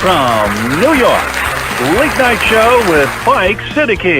from New York, Late Night Show with Mike Siddiqui.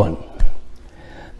1,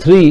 3,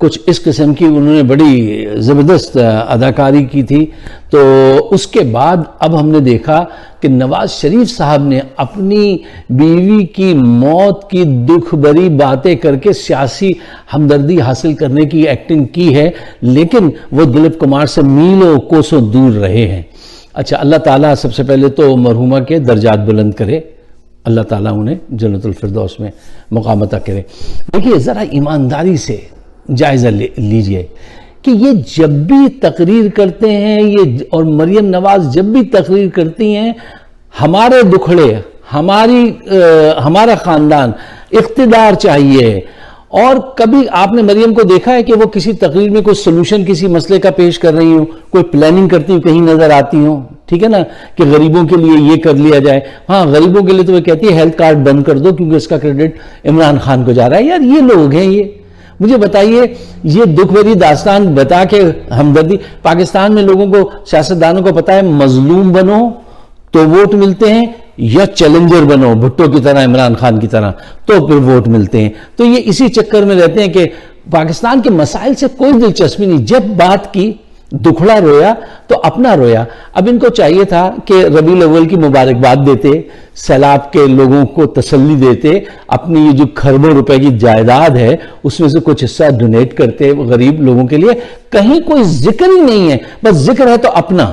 کچھ اس قسم کی انہوں نے بڑی زبردست اداکاری کی تھی. تو اس کے بعد اب ہم نے دیکھا کہ نواز شریف صاحب نے اپنی بیوی کی موت کی دکھ بھری باتیں کر کے سیاسی ہمدردی حاصل کرنے کی ایکٹنگ کی ہے، لیکن وہ دلیپ کمار سے میلوں کوسوں دور رہے ہیں. اچھا، اللہ تعالیٰ سب سے پہلے تو مرحومہ کے درجات بلند کرے، اللہ تعالیٰ انہیں جنت الفردوس میں مقام عطا کرے. دیکھیے ذرا ایمانداری سے جائزہ لیجئے کہ یہ جب بھی تقریر کرتے ہیں اور مریم نواز جب بھی تقریر کرتی ہیں، ہمارے دکھڑے، ہمارا خاندان، اقتدار چاہیے. اور کبھی آپ نے مریم کو دیکھا ہے کہ وہ کسی تقریر میں کوئی سلوشن کسی مسئلے کا پیش کر رہی ہوں، کوئی پلاننگ کرتی ہوں کہیں نظر آتی ہوں؟ ٹھیک ہے نا، کہ غریبوں کے لیے یہ کر لیا جائے. ہاں، غریبوں کے لیے تو وہ کہتی ہے ہیلتھ کارڈ بند کر دو کیونکہ اس کا کریڈٹ عمران خان کو جا رہا ہے. یار یہ لوگ ہیں، یہ مجھے بتائیے، یہ دکھ بھری داستان بتا کے ہمدردی. پاکستان میں لوگوں کو، سیاستدانوں کو پتا ہے مظلوم بنو تو ووٹ ملتے ہیں، یا چیلنجر بنو بھٹو کی طرح، عمران خان کی طرح، تو پھر ووٹ ملتے ہیں. تو یہ اسی چکر میں رہتے ہیں کہ پاکستان کے مسائل سے کوئی دلچسپی نہیں. جب بات کی دکھڑا رویا تو اپنا رویا. اب ان کو چاہیے تھا کہ ربیع الاول کی مبارکباد دیتے، سیلاب کے لوگوں کو تسلی دیتے، اپنی یہ جو کھربوں روپے کی جائیداد ہے اس میں سے کچھ حصہ ڈونیٹ کرتے غریب لوگوں کے لیے. کہیں کوئی ذکر ہی نہیں ہے، بس ذکر ہے تو اپنا،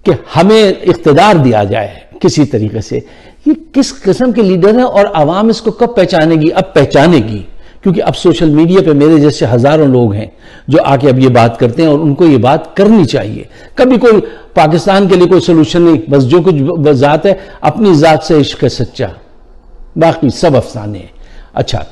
کہ ہمیں اقتدار دیا جائے کسی طریقے سے. یہ کس قسم کے لیڈر ہیں اور عوام اس کو کب پہچانے گی؟ اب پہچانے گی، کیونکہ اب سوشل میڈیا پہ میرے جیسے ہزاروں لوگ ہیں جو آ کے اب یہ بات کرتے ہیں، اور ان کو یہ بات کرنی چاہیے. کبھی کوئی پاکستان کے لیے کوئی سلوشن نہیں، بس جو کچھ ذات ہے، اپنی ذات سے عشق ہے سچا، باقی سب افسانے ہیں. اچھا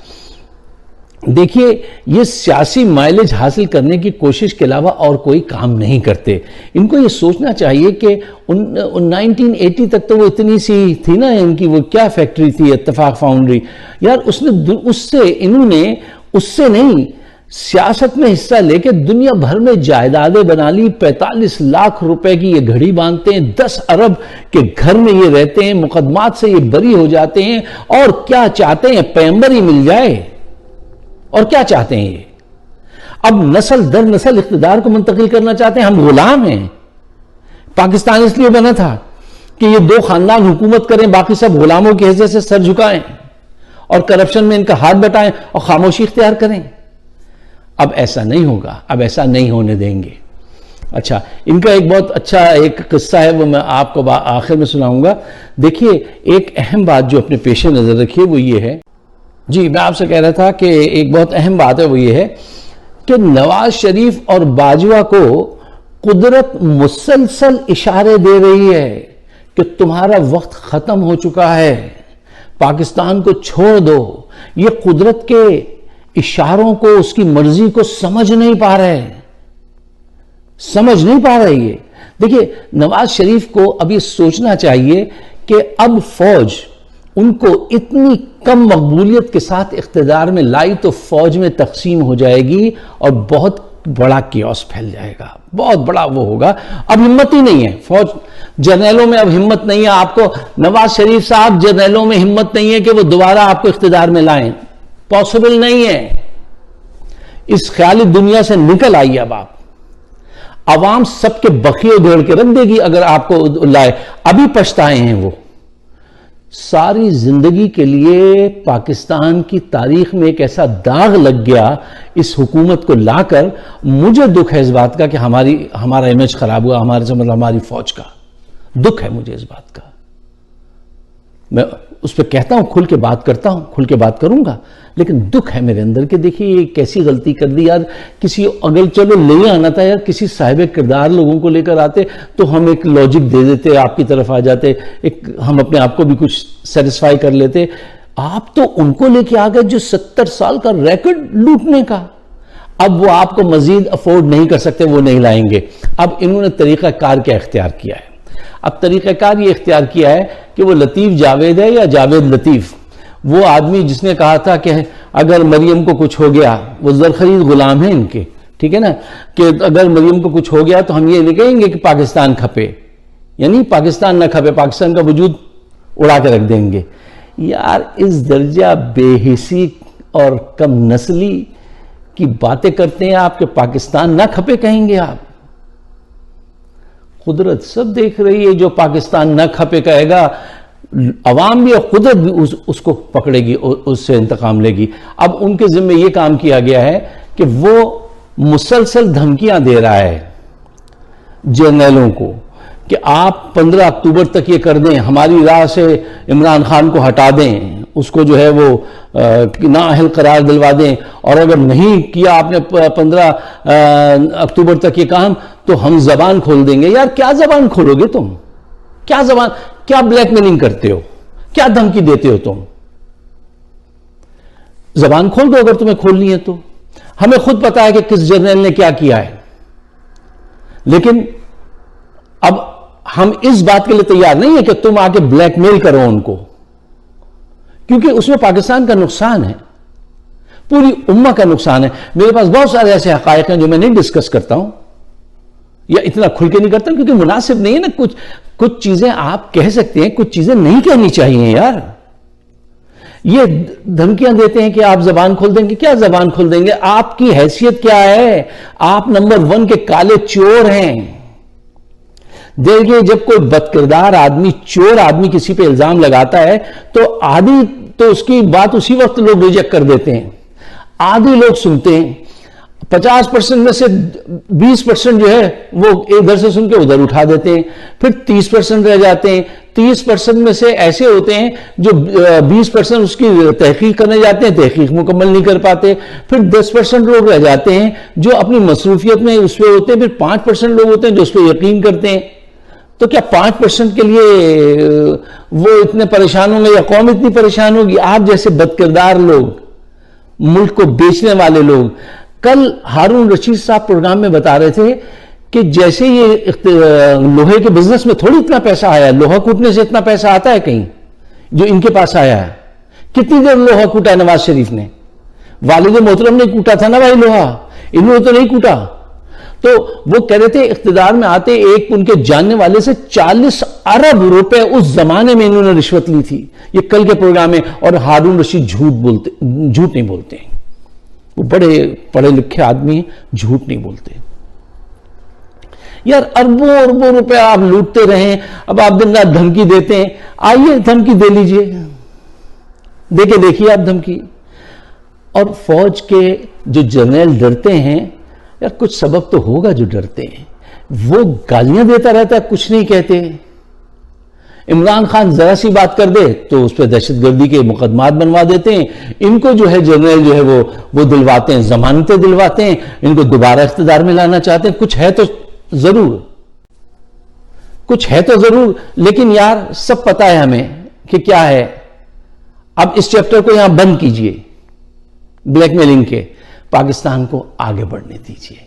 دیکھیے، یہ سیاسی مائلیج حاصل کرنے کی کوشش کے علاوہ اور کوئی کام نہیں کرتے. ان کو یہ سوچنا چاہیے کہ 1980 تک تو وہ اتنی سی تھی نا، ان کی وہ کیا فیکٹری تھی، اتفاق فاؤنڈری. یار انہوں نے اس سے نہیں، سیاست میں حصہ لے کے دنیا بھر میں جائیدادیں بنا لی. 45 لاکھ روپے کی یہ گھڑی باندھتے ہیں، 10 ارب کے گھر میں یہ رہتے ہیں، مقدمات سے یہ بری ہو جاتے ہیں. اور کیا چاہتے ہیں؟ پیغمبر ہی مل جائے. اور کیا چاہتے ہیں یہ؟ اب نسل در نسل اقتدار کو منتقل کرنا چاہتے ہیں. ہم غلام ہیں. پاکستان اس لیے بنا تھا کہ یہ 2 خاندان حکومت کریں، باقی سب غلاموں کی حیثیت سے سر جھکائیں اور کرپشن میں ان کا ہاتھ بٹائیں اور خاموشی اختیار کریں. اب ایسا نہیں ہوگا، اب ایسا نہیں ہونے دیں گے. اچھا، ان کا ایک بہت اچھا ایک قصہ ہے، وہ میں آپ کو آخر میں سناؤں گا. دیکھیے، ایک اہم بات جو اپنے پیش نظر رکھیے وہ یہ ہے، جی میں آپ سے کہہ رہا تھا کہ ایک بہت اہم بات ہے، وہ یہ ہے کہ نواز شریف اور باجوہ کو قدرت مسلسل اشارے دے رہی ہے کہ تمہارا وقت ختم ہو چکا ہے، پاکستان کو چھوڑ دو. یہ قدرت کے اشاروں کو، اس کی مرضی کو سمجھ نہیں پا رہے، یہ. دیکھیے، نواز شریف کو اب یہ سوچنا چاہیے کہ اب فوج ان کو اتنی کم مقبولیت کے ساتھ اقتدار میں لائی تو فوج میں تقسیم ہو جائے گی اور بہت بڑا کیوس پھیل جائے گا، بہت بڑا وہ ہوگا. اب ہمت ہی نہیں ہے فوج، جرنیلوں میں اب ہمت نہیں ہے. آپ کو نواز شریف صاحب، جرنیلوں میں ہمت نہیں ہے کہ وہ دوبارہ آپ کو اقتدار میں لائیں. پاسبل نہیں ہے. اس خیالی دنیا سے نکل آئیے. اب آپ، عوام سب کے بخیے دھوڑ کے رکھ دے گی اگر آپ کو لائے. ابھی پچھتائے ہیں وہ. ساری زندگی کے لیے پاکستان کی تاریخ میں ایک ایسا داغ لگ گیا اس حکومت کو لا کر. مجھے دکھ ہے اس بات کا کہ ہمارا امیج خراب ہوا، ہماری فوج کا دکھ ہے مجھے اس بات کا. میں اس پہ کہتا ہوں، کھل کے بات کرتا ہوں، کھل کے بات کروں گا، لیکن دکھ ہے میرے اندر کہ دیکھیے یہ کیسی غلطی کر دی. یار کسی اگر چلو لے آنا تھا، یار کسی صاحب کردار لوگوں کو لے کر آتے تو ہم ایک لاجک دے دیتے، آپ کی طرف آ جاتے، ہم اپنے آپ کو بھی کچھ سیٹسفائی کر لیتے. آپ تو ان کو لے کے آ گئے جو 70 سال کا ریکارڈ لوٹنے کا. اب وہ آپ کو مزید افورڈ نہیں کر سکتے، وہ نہیں لائیں گے. اب انہوں نے طریقہ کار کیا اختیار کیا ہے؟ اب طریقہ کار یہ اختیار کیا ہے کہ وہ لطیف جاوید ہے یا جاوید لطیف، وہ آدمی جس نے کہا تھا کہ اگر مریم کو کچھ ہو گیا، وہ زرخرید غلام ہیں ان کے، ٹھیک ہے نا، کہ اگر مریم کو کچھ ہو گیا تو ہم یہ نہیں کہیں گے کہ پاکستان کھپے، یعنی پاکستان نہ کھپے، پاکستان کا وجود اڑا کے رکھ دیں گے. یار اس درجہ بے حسی اور کم نسلی کی باتیں کرتے ہیں آپ کہ پاکستان نہ کھپے کہیں گے آپ. قدرت سب دیکھ رہی ہے. جو پاکستان نہ کھپے کہے گا عوام بھی اور قدرت بھی اس کو پکڑے گی, اس سے انتقام لے گی. اب ان کے ذمہ یہ کام کیا گیا ہے کہ وہ مسلسل دھمکیاں دے رہا ہے جرنیلوں کو کہ آپ 15 اکتوبر تک یہ کر دیں, ہماری راہ سے عمران خان کو ہٹا دیں, اس کو جو ہے وہ نااہل قرار دلوا دیں, اور اگر نہیں کیا آپ نے 15 اکتوبر تک یہ کام تو ہم زبان کھول دیں گے. یار کیا زبان کھولو گے تم؟ کیا زبان, کیا بلیک میلنگ کرتے ہو, کیا دھمکی دیتے ہو تم؟ زبان کھول دو اگر تمہیں کھولنی ہے تو. ہمیں خود پتا ہے کہ کس جرنیل نے کیا کیا ہے, لیکن اب ہم اس بات کے لیے تیار نہیں ہے کہ تم آ کے بلیک میل کرو ان کو, کیونکہ اس میں پاکستان کا نقصان ہے, پوری امہ کا نقصان ہے. میرے پاس بہت سارے ایسے حقائق ہیں جو میں نہیں ڈسکس کرتا ہوں یا اتنا کھل کے نہیں کرتا ہوں, کیونکہ مناسب نہیں ہے نا. کچھ چیزیں آپ کہہ سکتے ہیں, کچھ چیزیں نہیں کہنی چاہیے یار. یہ دھمکیاں دیتے ہیں کہ آپ زبان کھول دیں گے. کیا زبان کھول دیں گے؟ آپ کی حیثیت کیا ہے؟ آپ نمبر 1 کے کالے چور ہیں. دیکھیے جب کوئی بدکردار آدمی, چور آدمی کسی پہ الزام لگاتا ہے تو آدھی تو اس کی بات اسی وقت لوگ ریجیکٹ کر دیتے ہیں, آدھی لوگ سنتے ہیں. 50% میں سے 20% جو ہے وہ ادھر سے سن کے ادھر اٹھا دیتے ہیں, پھر 30% رہ جاتے ہیں. 30% میں سے ایسے ہوتے ہیں جو 20% اس کی تحقیق کرنے جاتے ہیں, تحقیق مکمل نہیں کر پاتے. پھر 10% لوگ رہ جاتے ہیں جو اپنی مصروفیت میں اس پہ ہوتے ہیں. پھر 5% لوگ ہوتے ہیں جو اس پہ یقین کرتے ہیں. تو کیا 5% کے لیے وہ اتنے پریشان ہوں گے یا قوم اتنی پریشان ہوگی؟ آپ جیسے بدکردار لوگ, ملک کو بیچنے والے لوگ. کل ہارون رشید صاحب پروگرام میں بتا رہے تھے کہ جیسے یہ لوہے کے بزنس میں تھوڑی اتنا پیسہ آیا, لوہا کوٹنے سے اتنا پیسہ آتا ہے کہیں جو ان کے پاس آیا ہے. کتنی دیر لوہا کوٹا نواز شریف نے؟ والد محترم نے کوٹا تھا نا بھائی لوہا, انہوں نے تو نہیں کوٹا. تو وہ کہہ رہے تھے اقتدار میں آتے ایک ان کے جاننے والے سے 40 ارب روپے اس زمانے میں انہوں نے رشوت لی تھی. یہ کل کے پروگرام میں. اور ہارون رشید جھوٹ نہیں بولتے ہیں, وہ بڑے پڑھے لکھے آدمی ہیں, جھوٹ نہیں بولتے. یار اربوں روپے آپ لوٹتے رہیں, اب آپ دن رات دھمکی دیتے ہیں. آئیے دھمکی دے لیجئے, دیکھیے آپ دھمکی. اور فوج کے جو جنرل ڈرتے ہیں, یار کچھ سبب تو ہوگا جو ڈرتے ہیں. وہ گالیاں دیتا رہتا ہے, کچھ نہیں کہتے. عمران خان ذرا سی بات کر دے تو اس پہ دہشت گردی کے مقدمات بنوا دیتے ہیں. ان کو جو ہے جنرل جو ہے وہ دلواتے ہیں, ضمانتیں دلواتے ہیں, ان کو دوبارہ اقتدار میں لانا چاہتے ہیں. کچھ ہے تو ضرور, لیکن یار سب پتا ہے ہمیں کہ کیا ہے. اب اس چیپٹر کو یہاں بند کیجئے, بلیک میلنگ کے. پاکستان کو آگے بڑھنے دیجئے.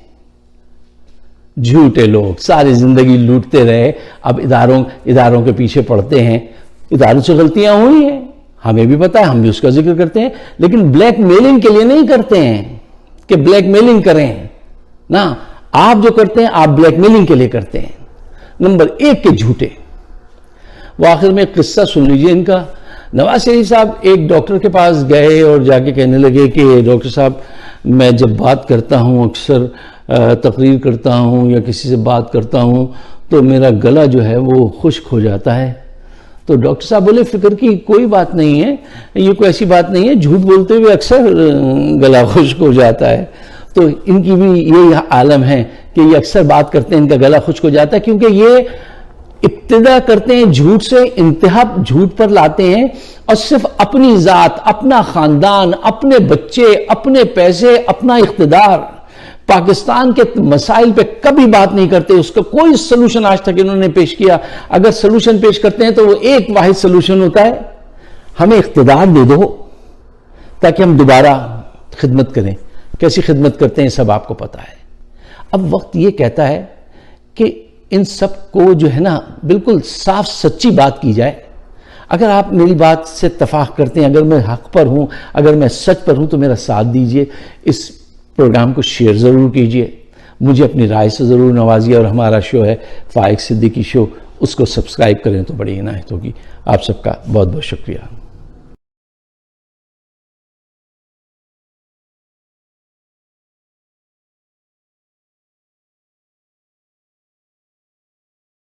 جھوٹے لوگ ساری زندگی لوٹتے رہے, اب اداروں کے پیچھے پڑتے ہیں. اداروں سے غلطیاں ہوئی ہیں, ہمیں بھی پتا ہے, ہم بھی اس کا ذکر کرتے ہیں, لیکن بلیک میلنگ کے لیے نہیں کرتے ہیں کہ بلیک میلنگ کریں نا. آپ جو کرتے ہیں آپ بلیک میلنگ کے لیے کرتے ہیں. نمبر 1 کے جھوٹے. وہ آخر میں قصہ سن لیجئے ان کا. نواز شریف صاحب ایک ڈاکٹر کے پاس گئے اور جا کے کہنے لگے کہ ڈاکٹر صاحب میں جب بات کرتا ہوں, اکثر تقریر کرتا ہوں یا کسی سے بات کرتا ہوں تو میرا گلا جو ہے وہ خشک ہو جاتا ہے. تو ڈاکٹر صاحب بولے فکر کی کوئی بات نہیں ہے, یہ کوئی ایسی بات نہیں ہے, جھوٹ بولتے ہوئے اکثر گلا خشک ہو جاتا ہے. تو ان کی بھی یہی عالم ہے کہ یہ اکثر بات کرتے ہیں, ان کا گلا خشک ہو جاتا ہے, کیونکہ یہ ابتدا کرتے ہیں جھوٹ سے, انتہا جھوٹ پر لاتے ہیں, اور صرف اپنی ذات, اپنا خاندان, اپنے بچے, اپنے پیسے, اپنا اقتدار, پاکستان کے مسائل پہ کبھی بات نہیں کرتے. اس کا کوئی سلوشن آج تک انہوں نے پیش کیا. اگر سلوشن پیش کرتے ہیں تو وہ ایک واحد سلوشن ہوتا ہے, ہمیں اقتدار دے دو تاکہ ہم دوبارہ خدمت کریں. کیسی خدمت کرتے ہیں سب آپ کو پتا ہے. اب وقت یہ کہتا ہے کہ ان سب کو جو ہے نا بالکل صاف سچی بات کی جائے. اگر آپ میری بات سے اتفاق کرتے ہیں, اگر میں حق پر ہوں, اگر میں سچ پر ہوں, تو میرا ساتھ دیجئے. اس پروگرام کو شیئر ضرور کیجئے, مجھے اپنی رائے سے ضرور نوازیے, اور ہمارا شو ہے فائق صدیقی شو, اس کو سبسکرائب کریں تو بڑی عنایت ہوگی. آپ سب کا بہت بہت شکریہ.